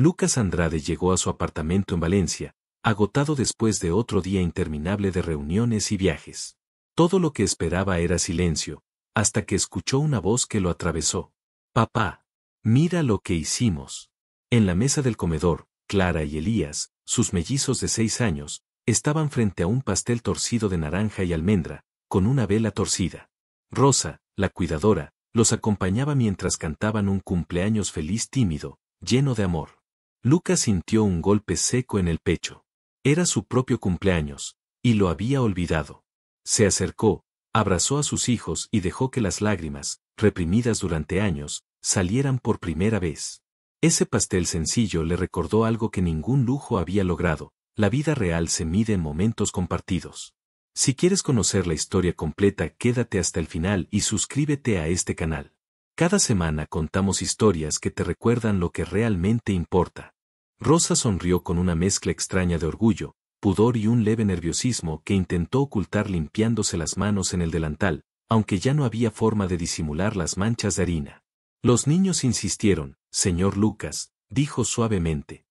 Lucas Andrade llegó a su apartamento en Valencia, agotado después de otro día interminable de reuniones y viajes. Todo lo que esperaba era silencio, hasta que escuchó una voz que lo atravesó. «Papá, mira lo que hicimos». En la mesa del comedor, Clara y Elías, sus mellizos de 6 años, estaban frente a un pastel torcido de naranja y almendra, con una vela torcida. Rosa, la cuidadora, los acompañaba mientras cantaban un cumpleaños feliz tímido, lleno de amor. Lucas sintió un golpe seco en el pecho. Era su propio cumpleaños, y lo había olvidado. Se acercó, abrazó a sus hijos y dejó que las lágrimas, reprimidas durante años, salieran por primera vez. Ese pastel sencillo le recordó algo que ningún lujo había logrado: la vida real se mide en momentos compartidos. Si quieres conocer la historia completa, quédate hasta el final y suscríbete a este canal. Cada semana contamos historias que te recuerdan lo que realmente importa. Rosa sonrió con una mezcla extraña de orgullo, pudor y un leve nerviosismo que intentó ocultar limpiándose las manos en el delantal, aunque ya no había forma de disimular las manchas de harina. Los niños insistieron, señor Lucas, dijo suavemente.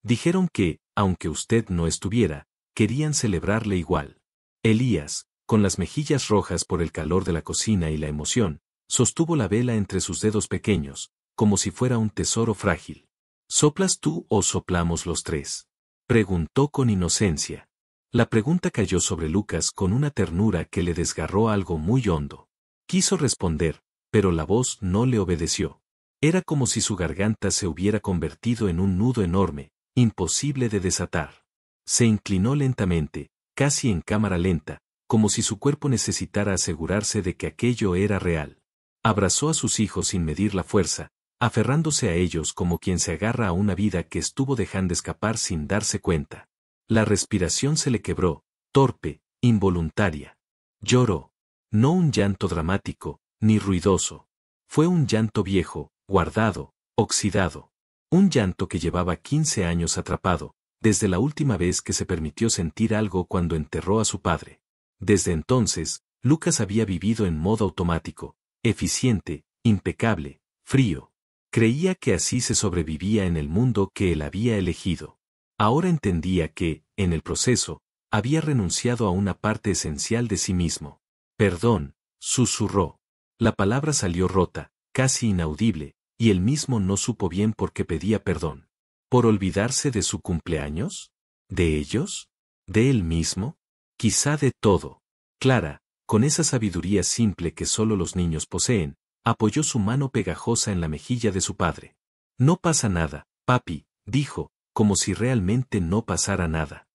Dijeron que, aunque usted no estuviera, querían celebrarle igual. Elías, con las mejillas rojas por el calor de la cocina y la emoción, sostuvo la vela entre sus dedos pequeños, como si fuera un tesoro frágil. ¿Soplas tú o soplamos los tres?, preguntó con inocencia. La pregunta cayó sobre Lucas con una ternura que le desgarró algo muy hondo. Quiso responder, pero la voz no le obedeció. Era como si su garganta se hubiera convertido en un nudo enorme, imposible de desatar. Se inclinó lentamente, casi en cámara lenta, como si su cuerpo necesitara asegurarse de que aquello era real. Abrazó a sus hijos sin medir la fuerza, aferrándose a ellos como quien se agarra a una vida que estuvo dejando escapar sin darse cuenta. La respiración se le quebró, torpe, involuntaria. Lloró. No un llanto dramático, ni ruidoso. Fue un llanto viejo, guardado, oxidado. Un llanto que llevaba 15 años atrapado, desde la última vez que se permitió sentir algo cuando enterró a su padre. Desde entonces, Lucas había vivido en modo automático, eficiente, impecable, frío. Creía que así se sobrevivía en el mundo que él había elegido. Ahora entendía que, en el proceso, había renunciado a una parte esencial de sí mismo. Perdón, susurró. La palabra salió rota, casi inaudible, y él mismo no supo bien por qué pedía perdón. ¿Por olvidarse de su cumpleaños? ¿De ellos? ¿De él mismo? Quizá de todo. Clara, con esa sabiduría simple que solo los niños poseen, apoyó su mano pegajosa en la mejilla de su padre. No pasa nada, papi, dijo, como si realmente no pasara nada.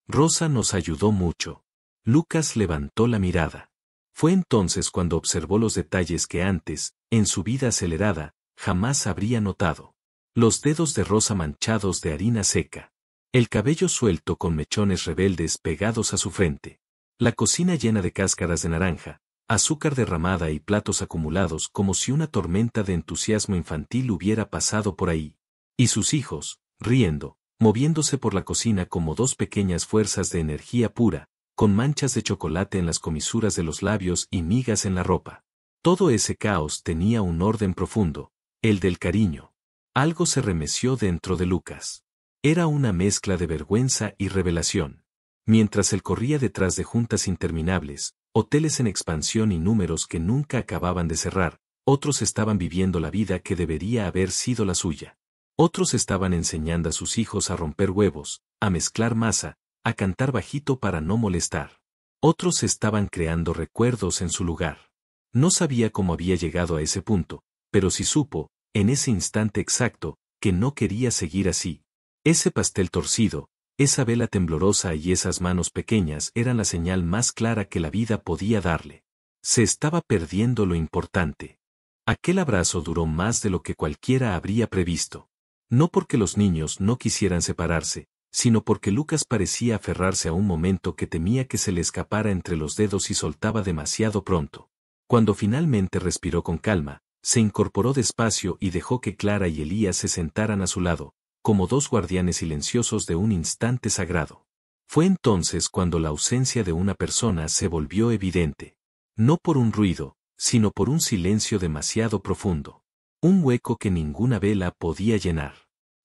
Rosa nos ayudó mucho. Lucas levantó la mirada. Fue entonces cuando observó los detalles que antes, en su vida acelerada, jamás habría notado. Los dedos de Rosa manchados de harina seca. El cabello suelto con mechones rebeldes pegados a su frente. La cocina llena de cáscaras de naranja, azúcar derramada y platos acumulados como si una tormenta de entusiasmo infantil hubiera pasado por ahí. Y sus hijos, riendo, moviéndose por la cocina como dos pequeñas fuerzas de energía pura, con manchas de chocolate en las comisuras de los labios y migas en la ropa. Todo ese caos tenía un orden profundo, el del cariño. Algo se remeció dentro de Lucas. Era una mezcla de vergüenza y revelación. Mientras él corría detrás de juntas interminables, hoteles en expansión y números que nunca acababan de cerrar, otros estaban viviendo la vida que debería haber sido la suya. Otros estaban enseñando a sus hijos a romper huevos, a mezclar masa, a cantar bajito para no molestar. Otros estaban creando recuerdos en su lugar. No sabía cómo había llegado a ese punto, pero sí supo, en ese instante exacto, que no quería seguir así. Ese pastel torcido, esa vela temblorosa y esas manos pequeñas eran la señal más clara que la vida podía darle. Se estaba perdiendo lo importante. Aquel abrazo duró más de lo que cualquiera habría previsto. No porque los niños no quisieran separarse, sino porque Lucas parecía aferrarse a un momento que temía que se le escapara entre los dedos y soltaba demasiado pronto. Cuando finalmente respiró con calma, se incorporó despacio y dejó que Clara y Elías se sentaran a su lado, como dos guardianes silenciosos de un instante sagrado. Fue entonces cuando la ausencia de una persona se volvió evidente. No por un ruido, sino por un silencio demasiado profundo. Un hueco que ninguna vela podía llenar.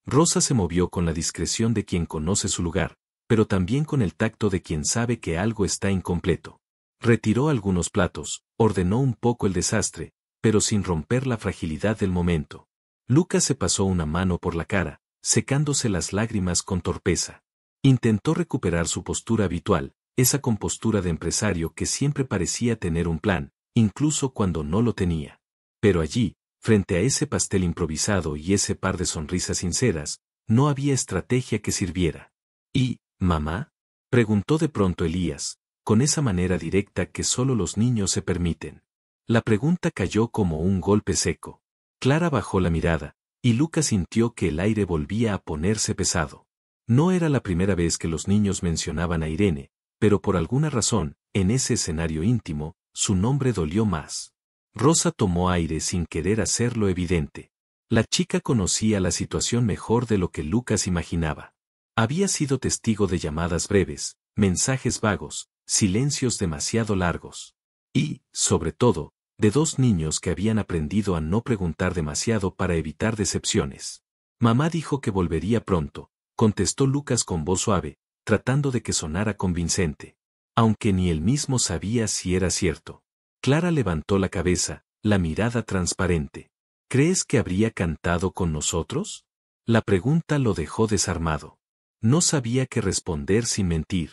Rosa se movió con la discreción de quien conoce su lugar, pero también con el tacto de quien sabe que algo está incompleto. Retiró algunos platos, ordenó un poco el desastre, pero sin romper la fragilidad del momento. Lucas se pasó una mano por la cara, secándose las lágrimas con torpeza. Intentó recuperar su postura habitual, esa compostura de empresario que siempre parecía tener un plan, incluso cuando no lo tenía. Pero allí, frente a ese pastel improvisado y ese par de sonrisas sinceras, no había estrategia que sirviera. ¿Y, mamá? Preguntó de pronto Elías, con esa manera directa que solo los niños se permiten. La pregunta cayó como un golpe seco. Clara bajó la mirada, y Lucas sintió que el aire volvía a ponerse pesado. No era la primera vez que los niños mencionaban a Irene, pero por alguna razón, en ese escenario íntimo, su nombre dolió más. Rosa tomó aire sin querer hacerlo evidente. La chica conocía la situación mejor de lo que Lucas imaginaba. Había sido testigo de llamadas breves, mensajes vagos, silencios demasiado largos. Y, sobre todo, de dos niños que habían aprendido a no preguntar demasiado para evitar decepciones. Mamá dijo que volvería pronto, contestó Lucas con voz suave, tratando de que sonara convincente. Aunque ni él mismo sabía si era cierto. Clara levantó la cabeza, la mirada transparente. ¿Crees que habría cantado con nosotros? La pregunta lo dejó desarmado. No sabía qué responder sin mentir.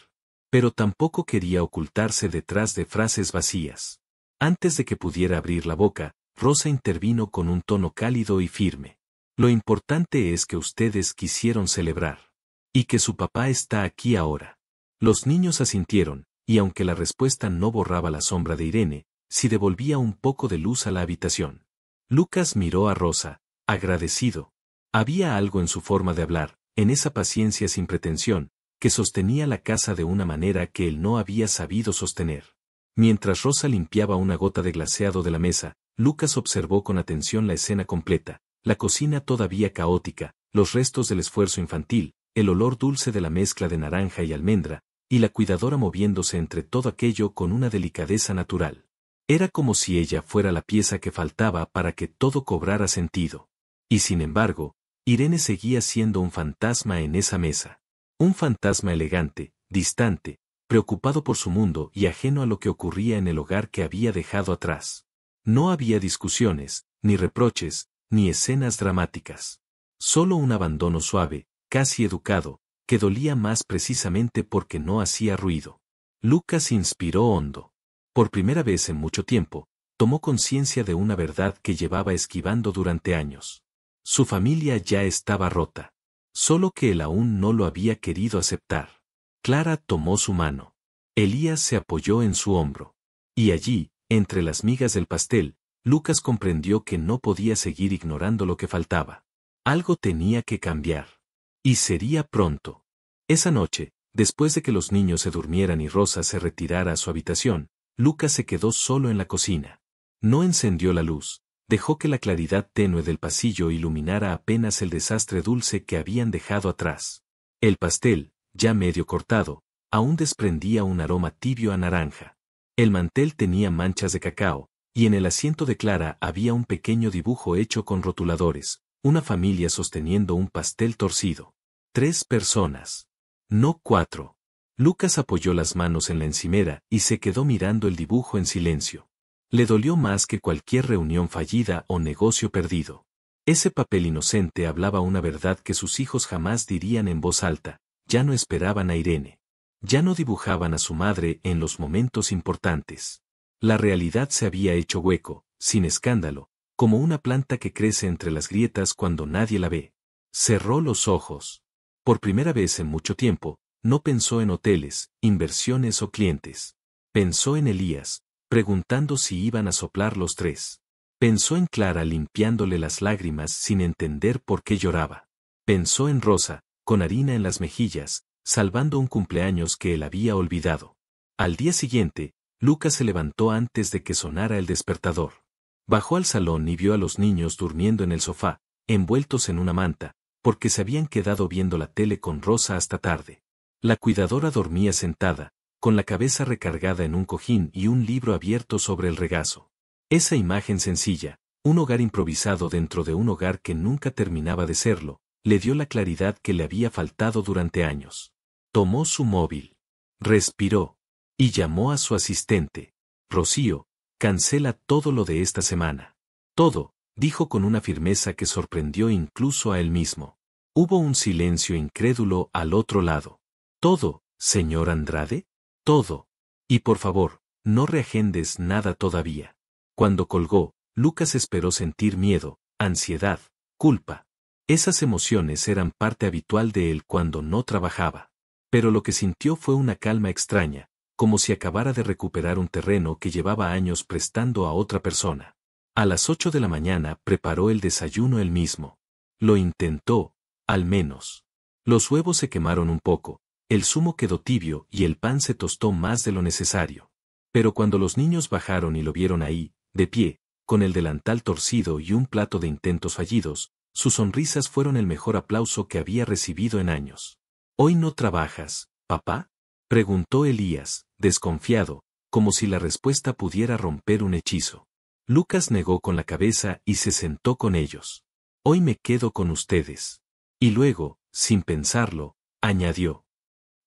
Pero tampoco quería ocultarse detrás de frases vacías. Antes de que pudiera abrir la boca, Rosa intervino con un tono cálido y firme. Lo importante es que ustedes quisieron celebrar. Y que su papá está aquí ahora. Los niños asintieron, y aunque la respuesta no borraba la sombra de Irene, sí devolvía un poco de luz a la habitación. Lucas miró a Rosa, agradecido. Había algo en su forma de hablar, en esa paciencia sin pretensión, que sostenía la casa de una manera que él no había sabido sostener. Mientras Rosa limpiaba una gota de glaseado de la mesa, Lucas observó con atención la escena completa, la cocina todavía caótica, los restos del esfuerzo infantil, el olor dulce de la mezcla de naranja y almendra, y la cuidadora moviéndose entre todo aquello con una delicadeza natural. Era como si ella fuera la pieza que faltaba para que todo cobrara sentido. Y sin embargo, Irene seguía siendo un fantasma en esa mesa. Un fantasma elegante, distante, preocupado por su mundo y ajeno a lo que ocurría en el hogar que había dejado atrás. No había discusiones, ni reproches, ni escenas dramáticas. Solo un abandono suave, casi educado, que dolía más precisamente porque no hacía ruido. Lucas inspiró hondo. Por primera vez en mucho tiempo, tomó conciencia de una verdad que llevaba esquivando durante años. Su familia ya estaba rota. Solo que él aún no lo había querido aceptar. Clara tomó su mano. Elías se apoyó en su hombro. Y allí, entre las migas del pastel, Lucas comprendió que no podía seguir ignorando lo que faltaba. Algo tenía que cambiar. Y sería pronto. Esa noche, después de que los niños se durmieran y Rosa se retirara a su habitación, Lucas se quedó solo en la cocina. No encendió la luz, dejó que la claridad tenue del pasillo iluminara apenas el desastre dulce que habían dejado atrás. El pastel, ya medio cortado, aún desprendía un aroma tibio a naranja. El mantel tenía manchas de cacao, y en el asiento de Clara había un pequeño dibujo hecho con rotuladores, una familia sosteniendo un pastel torcido. 3 personas. No 4. Lucas apoyó las manos en la encimera y se quedó mirando el dibujo en silencio. Le dolió más que cualquier reunión fallida o negocio perdido. Ese papel inocente hablaba una verdad que sus hijos jamás dirían en voz alta, ya no esperaban a Irene. Ya no dibujaban a su madre en los momentos importantes. La realidad se había hecho hueco, sin escándalo, como una planta que crece entre las grietas cuando nadie la ve. Cerró los ojos. Por primera vez en mucho tiempo, no pensó en hoteles, inversiones o clientes. Pensó en Elías, preguntando si iban a soplar los 3. Pensó en Clara limpiándole las lágrimas sin entender por qué lloraba. Pensó en Rosa, con harina en las mejillas, salvando un cumpleaños que él había olvidado. Al día siguiente, Lucas se levantó antes de que sonara el despertador. Bajó al salón y vio a los niños durmiendo en el sofá, envueltos en una manta, porque se habían quedado viendo la tele con Rosa hasta tarde. La cuidadora dormía sentada, con la cabeza recargada en un cojín y un libro abierto sobre el regazo. Esa imagen sencilla, un hogar improvisado dentro de un hogar que nunca terminaba de serlo, le dio la claridad que le había faltado durante años. Tomó su móvil. Respiró. Y llamó a su asistente. Rocío, cancela todo lo de esta semana. Todo, dijo con una firmeza que sorprendió incluso a él mismo. Hubo un silencio incrédulo al otro lado. ¿Todo, señor Andrade? Todo. Y por favor, no reagendes nada todavía. Cuando colgó, Lucas esperó sentir miedo, ansiedad, culpa. Esas emociones eran parte habitual de él cuando no trabajaba. Pero lo que sintió fue una calma extraña, como si acabara de recuperar un terreno que llevaba años prestando a otra persona. A las 8 de la mañana preparó el desayuno él mismo. Lo intentó, al menos. Los huevos se quemaron un poco, el zumo quedó tibio y el pan se tostó más de lo necesario. Pero cuando los niños bajaron y lo vieron ahí, de pie, con el delantal torcido y un plato de intentos fallidos, sus sonrisas fueron el mejor aplauso que había recibido en años. ¿Hoy no trabajas, papá?, preguntó Elías, desconfiado, como si la respuesta pudiera romper un hechizo. Lucas negó con la cabeza y se sentó con ellos. Hoy me quedo con ustedes. Y luego, sin pensarlo, añadió.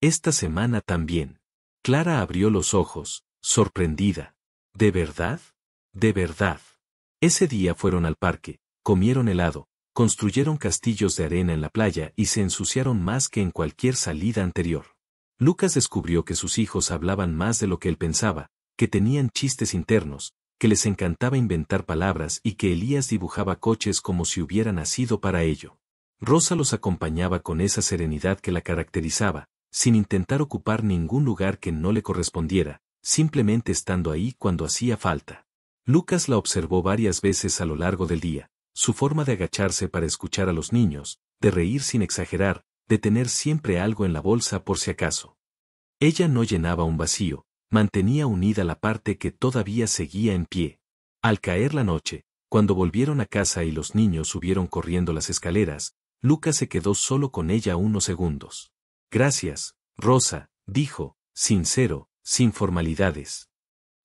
Esta semana también. Clara abrió los ojos, sorprendida. ¿De verdad? ¿De verdad? Ese día fueron al parque, comieron helado, construyeron castillos de arena en la playa y se ensuciaron más que en cualquier salida anterior. Lucas descubrió que sus hijos hablaban más de lo que él pensaba, que tenían chistes internos, que les encantaba inventar palabras y que Elías dibujaba coches como si hubiera nacido para ello. Rosa los acompañaba con esa serenidad que la caracterizaba, sin intentar ocupar ningún lugar que no le correspondiera, simplemente estando ahí cuando hacía falta. Lucas la observó varias veces a lo largo del día, su forma de agacharse para escuchar a los niños, de reír sin exagerar, de tener siempre algo en la bolsa por si acaso. Ella no llenaba un vacío, mantenía unida la parte que todavía seguía en pie. Al caer la noche, cuando volvieron a casa y los niños subieron corriendo las escaleras, Lucas se quedó solo con ella unos segundos. Gracias, Rosa, dijo, sincero, sin formalidades.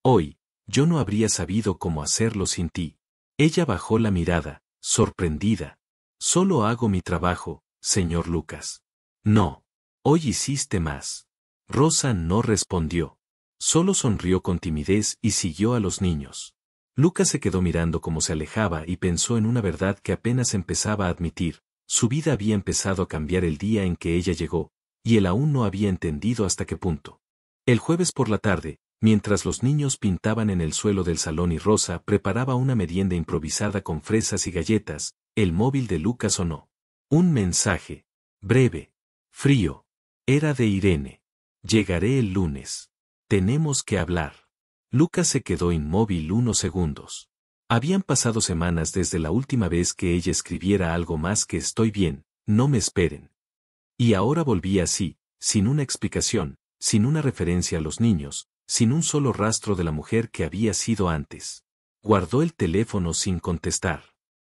Hoy, yo no habría sabido cómo hacerlo sin ti. Ella bajó la mirada, sorprendida. Solo hago mi trabajo, señor Lucas. No. Hoy hiciste más. Rosa no respondió. Solo sonrió con timidez y siguió a los niños. Lucas se quedó mirando cómo se alejaba y pensó en una verdad que apenas empezaba a admitir. Su vida había empezado a cambiar el día en que ella llegó, y él aún no había entendido hasta qué punto. El jueves por la tarde, mientras los niños pintaban en el suelo del salón y Rosa preparaba una merienda improvisada con fresas y galletas, el móvil de Lucas sonó. Un mensaje. Breve. Frío. Era de Irene. Llegaré el lunes. Tenemos que hablar. Lucas se quedó inmóvil unos segundos. Habían pasado semanas desde la última vez que ella escribiera algo más que estoy bien, no me esperen. Y ahora volvía así, sin una explicación, sin una referencia a los niños, sin un solo rastro de la mujer que había sido antes. Guardó el teléfono sin contestar.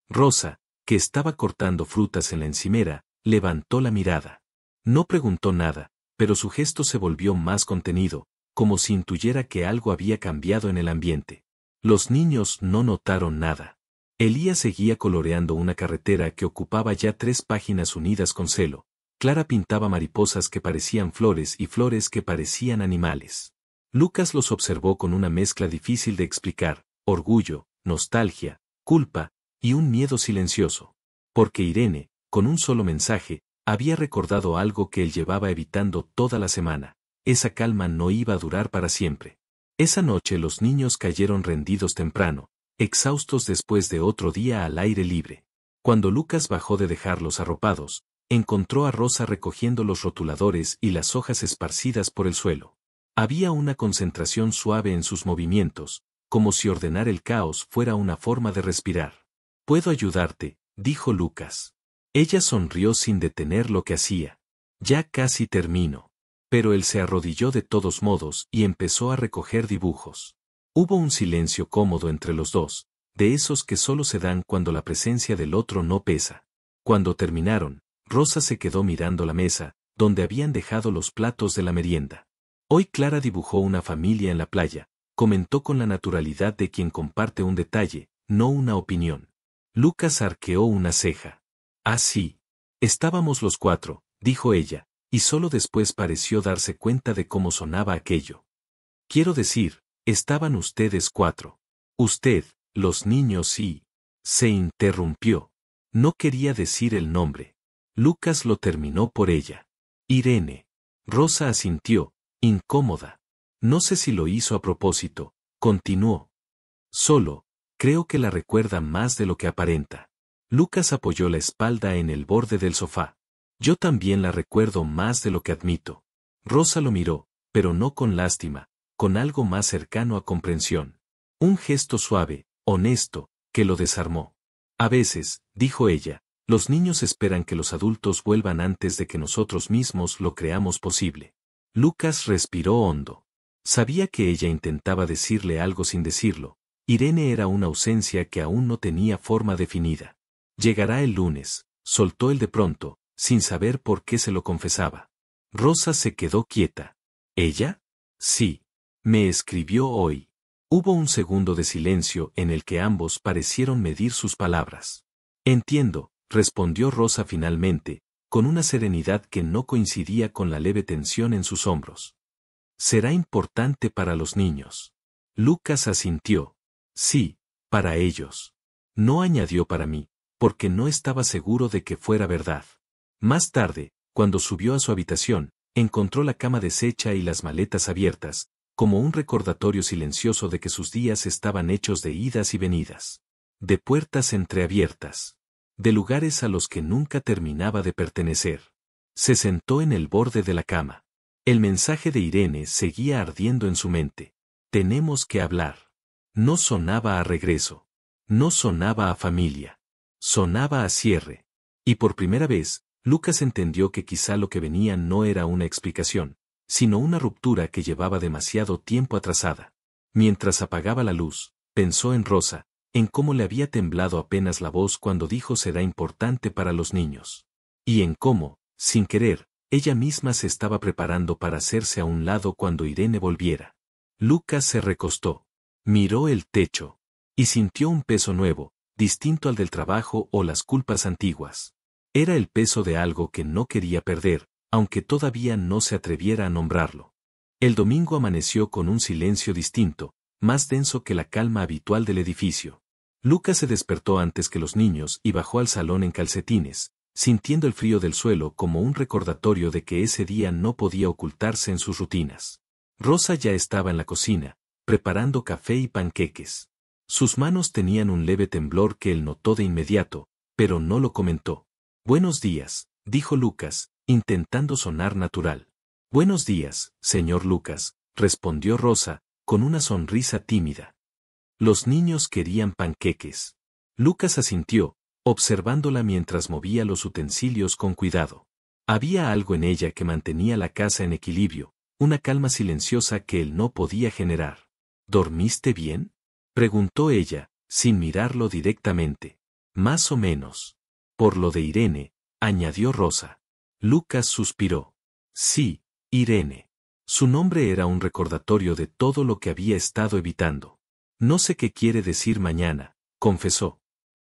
Rosa, que estaba cortando frutas en la encimera, levantó la mirada. No preguntó nada, pero su gesto se volvió más contenido, como si intuyera que algo había cambiado en el ambiente. Los niños no notaron nada. Elías seguía coloreando una carretera que ocupaba ya 3 páginas unidas con celo. Clara pintaba mariposas que parecían flores y flores que parecían animales. Lucas los observó con una mezcla difícil de explicar, orgullo, nostalgia, culpa, y un miedo silencioso. Porque Irene, con un solo mensaje, había recordado algo que él llevaba evitando toda la semana. Esa calma no iba a durar para siempre. Esa noche los niños cayeron rendidos temprano, exhaustos después de otro día al aire libre. Cuando Lucas bajó de dejarlos arropados, encontró a Rosa recogiendo los rotuladores y las hojas esparcidas por el suelo. Había una concentración suave en sus movimientos, como si ordenar el caos fuera una forma de respirar. «Puedo ayudarte», dijo Lucas. Ella sonrió sin detener lo que hacía. «Ya casi termino». Pero él se arrodilló de todos modos y empezó a recoger dibujos. Hubo un silencio cómodo entre los dos, de esos que solo se dan cuando la presencia del otro no pesa. Cuando terminaron, Rosa se quedó mirando la mesa, donde habían dejado los platos de la merienda. Hoy Clara dibujó una familia en la playa, comentó con la naturalidad de quien comparte un detalle, no una opinión. Lucas arqueó una ceja. «Ah, sí. Estábamos los cuatro, dijo ella, y solo después pareció darse cuenta de cómo sonaba aquello. Quiero decir, estaban ustedes cuatro. Usted, los niños y... Se interrumpió. No quería decir el nombre. Lucas lo terminó por ella. Irene. Rosa asintió, incómoda. No sé si lo hizo a propósito, continuó. Solo, creo que la recuerda más de lo que aparenta. Lucas apoyó la espalda en el borde del sofá. Yo también la recuerdo más de lo que admito. Rosa lo miró, pero no con lástima, con algo más cercano a comprensión. Un gesto suave, honesto, que lo desarmó. A veces, dijo ella, los niños esperan que los adultos vuelvan antes de que nosotros mismos lo creamos posible. Lucas respiró hondo. Sabía que ella intentaba decirle algo sin decirlo. Irene era una ausencia que aún no tenía forma definida. Llegará el lunes, soltó él de pronto, sin saber por qué se lo confesaba. Rosa se quedó quieta. ¿Ella? Sí. Me escribió hoy. Hubo un segundo de silencio en el que ambos parecieron medir sus palabras. Entiendo, respondió Rosa finalmente, con una serenidad que no coincidía con la leve tensión en sus hombros. Será importante para los niños. Lucas asintió. Sí, para ellos. No añadió para mí, porque no estaba seguro de que fuera verdad. Más tarde, cuando subió a su habitación, encontró la cama deshecha y las maletas abiertas, como un recordatorio silencioso de que sus días estaban hechos de idas y venidas. De puertas entreabiertas. De lugares a los que nunca terminaba de pertenecer. Se sentó en el borde de la cama. El mensaje de Irene seguía ardiendo en su mente. Tenemos que hablar. No sonaba a regreso. No sonaba a familia. Sonaba a cierre. Y por primera vez, Lucas entendió que quizá lo que venía no era una explicación, sino una ruptura que llevaba demasiado tiempo atrasada. Mientras apagaba la luz, pensó en Rosa, en cómo le había temblado apenas la voz cuando dijo será importante para los niños. Y en cómo, sin querer, ella misma se estaba preparando para hacerse a un lado cuando Irene volviera. Lucas se recostó. Miró el techo. Y sintió un peso nuevo, distinto al del trabajo o las culpas antiguas. Era el peso de algo que no quería perder, aunque todavía no se atreviera a nombrarlo. El domingo amaneció con un silencio distinto, más denso que la calma habitual del edificio. Lucas se despertó antes que los niños y bajó al salón en calcetines, sintiendo el frío del suelo como un recordatorio de que ese día no podía ocultarse en sus rutinas. Rosa ya estaba en la cocina, preparando café y panqueques. Sus manos tenían un leve temblor que él notó de inmediato, pero no lo comentó. Buenos días, dijo Lucas, intentando sonar natural. Buenos días, señor Lucas, respondió Rosa, con una sonrisa tímida. Los niños querían panqueques. Lucas asintió, observándola mientras movía los utensilios con cuidado. Había algo en ella que mantenía la casa en equilibrio, una calma silenciosa que él no podía generar. ¿Dormiste bien?, preguntó ella, sin mirarlo directamente. Más o menos. Por lo de Irene, añadió Rosa. Lucas suspiró. Sí, Irene. Su nombre era un recordatorio de todo lo que había estado evitando. No sé qué quiere decir mañana, confesó.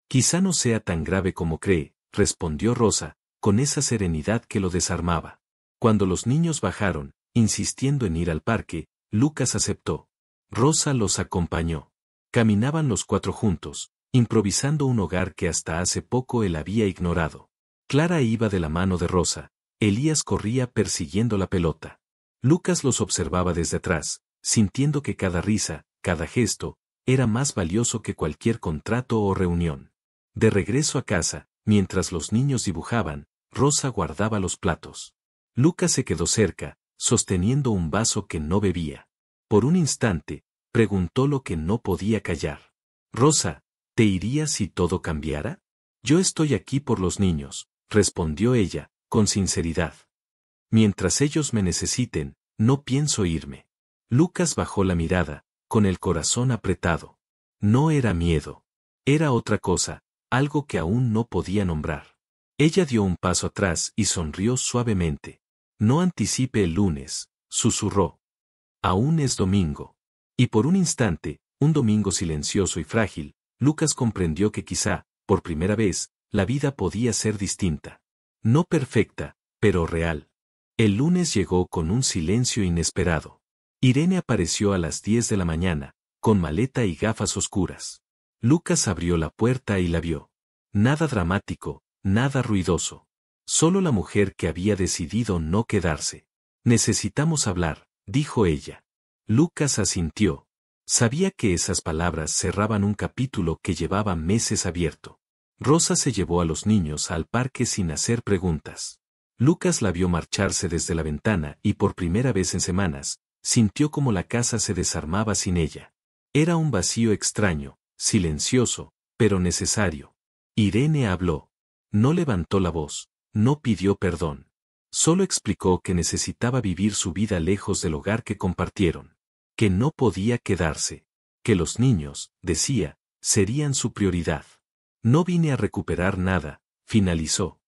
Quizá no sea tan grave como cree, respondió Rosa, con esa serenidad que lo desarmaba. Cuando los niños bajaron, insistiendo en ir al parque, Lucas aceptó. Rosa los acompañó. Caminaban los cuatro juntos, improvisando un hogar que hasta hace poco él había ignorado. Clara iba de la mano de Rosa, Elías corría persiguiendo la pelota. Lucas los observaba desde atrás, sintiendo que cada risa, cada gesto, era más valioso que cualquier contrato o reunión. De regreso a casa, mientras los niños dibujaban, Rosa guardaba los platos. Lucas se quedó cerca, sosteniendo un vaso que no bebía. Por un instante, preguntó lo que no podía callar. Rosa, ¿te irías si todo cambiara? Yo estoy aquí por los niños, respondió ella, con sinceridad. Mientras ellos me necesiten, no pienso irme. Lucas bajó la mirada, con el corazón apretado. No era miedo. Era otra cosa, algo que aún no podía nombrar. Ella dio un paso atrás y sonrió suavemente. No anticipe el lunes, susurró. Aún es domingo. Y por un instante, un domingo silencioso y frágil, Lucas comprendió que quizá, por primera vez, la vida podía ser distinta. No perfecta, pero real. El lunes llegó con un silencio inesperado. Irene apareció a las 10 de la mañana, con maleta y gafas oscuras. Lucas abrió la puerta y la vio. Nada dramático, nada ruidoso. Solo la mujer que había decidido no quedarse. Necesitamos hablar, dijo ella. Lucas asintió. Sabía que esas palabras cerraban un capítulo que llevaba meses abierto. Rosa se llevó a los niños al parque sin hacer preguntas. Lucas la vio marcharse desde la ventana y por primera vez en semanas, sintió como la casa se desarmaba sin ella. Era un vacío extraño, silencioso, pero necesario. Irene habló. No levantó la voz, no pidió perdón. Solo explicó que necesitaba vivir su vida lejos del hogar que compartieron. Que no podía quedarse. Que los niños, decía, serían su prioridad. No vine a recuperar nada, finalizó.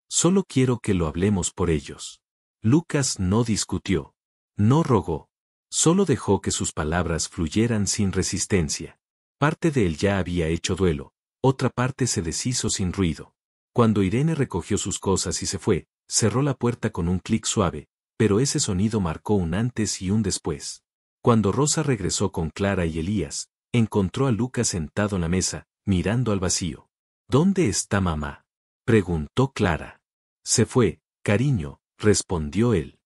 Solo quiero que lo hablemos por ellos. Lucas no discutió. No rogó. Solo dejó que sus palabras fluyeran sin resistencia. Parte de él ya había hecho duelo, otra parte se deshizo sin ruido. Cuando Irene recogió sus cosas y se fue, cerró la puerta con un clic suave, pero ese sonido marcó un antes y un después. Cuando Rosa regresó con Clara y Elías, encontró a Lucas sentado en la mesa, mirando al vacío. ¿Dónde está mamá?, preguntó Clara. Se fue, cariño, respondió él.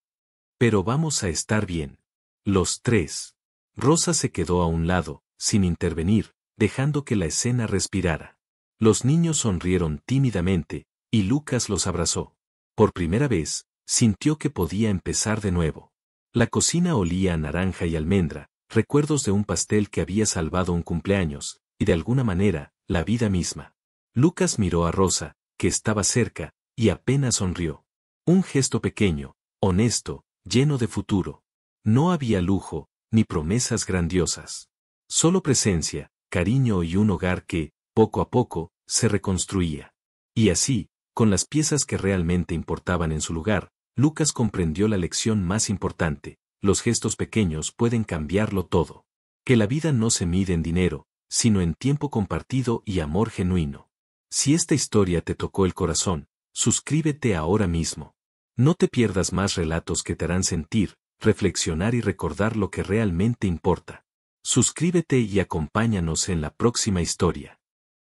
Pero vamos a estar bien. Los tres. Rosa se quedó a un lado, sin intervenir, dejando que la escena respirara. Los niños sonrieron tímidamente, y Lucas los abrazó. Por primera vez, sintió que podía empezar de nuevo. La cocina olía a naranja y almendra, recuerdos de un pastel que había salvado un cumpleaños, y de alguna manera, la vida misma. Lucas miró a Rosa, que estaba cerca, y apenas sonrió. Un gesto pequeño, honesto, lleno de futuro. No había lujo, ni promesas grandiosas. Solo presencia, cariño y un hogar que, poco a poco, se reconstruía. Y así, con las piezas que realmente importaban en su lugar, Lucas comprendió la lección más importante: los gestos pequeños pueden cambiarlo todo. Que la vida no se mide en dinero, sino en tiempo compartido y amor genuino. Si esta historia te tocó el corazón, suscríbete ahora mismo. No te pierdas más relatos que te harán sentir, reflexionar y recordar lo que realmente importa. Suscríbete y acompáñanos en la próxima historia.